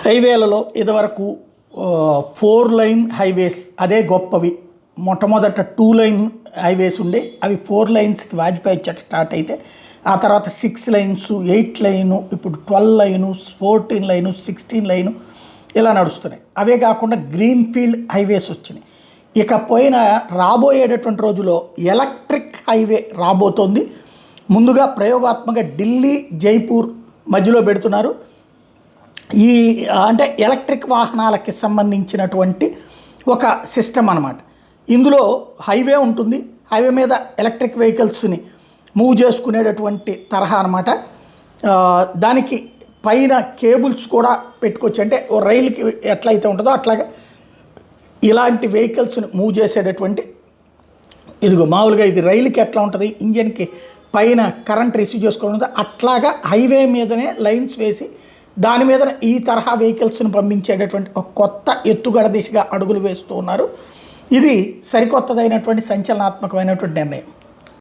హైవేలలో ఇదివరకు 4 line highways అదే గొప్పవి. మొట్టమొదట 2 లైన్ హైవేస్ ఉండే, అవి 4 లైన్స్కి వాజ్పేయి వచ్చాక స్టార్ట్ అయితే ఆ తర్వాత 6 లైన్స్, 8 లైను, ఇప్పుడు 12 లైను, 14 లైను, 16 లైను ఇలా నడుస్తున్నాయి. అవే కాకుండా గ్రీన్ ఫీల్డ్ హైవేస్ వచ్చినాయి. ఇక పోయిన రాబోయేటటువంటి రోజుల్లో ఎలక్ట్రిక్ హైవే రాబోతోంది. ముందుగా ప్రయోగాత్మక ఢిల్లీ జైపూర్ మధ్యలో పెడుతున్నారు. ఈ అంటే ఎలక్ట్రిక్ వాహనాలకి సంబంధించినటువంటి ఒక సిస్టమ్ అన్నమాట. ఇందులో హైవే ఉంటుంది, హైవే మీద ఎలక్ట్రిక్ వెహికల్స్ని మూవ్ చేసుకునేటటువంటి తరహా అనమాట. దానికి పైన కేబుల్స్ కూడా పెట్టుకోవచ్చు. అంటే ఓ రైలుకి ఎట్లయితే ఉంటుందో అట్లాగా ఇలాంటి వెహికల్స్ని మూవ్ చేసేటటువంటి, ఇదిగో మామూలుగా ఇది రైలుకి ఎట్లా ఉంటుంది, ఇంజన్కి పైన కరెంట్ రిసీవ్ చేసుకోవడం అట్లాగా హైవే మీదనే లైన్స్ వేసి దాని మీద ఈ తరహా వెహికల్స్ని పంపించేటటువంటి ఒక కొత్త ఎత్తుగడ దిశగా అడుగులు వేస్తూ ఉన్నారు. ఇది సరికొత్తదైనటువంటి సంచలనాత్మకమైనటువంటి నిర్ణయం.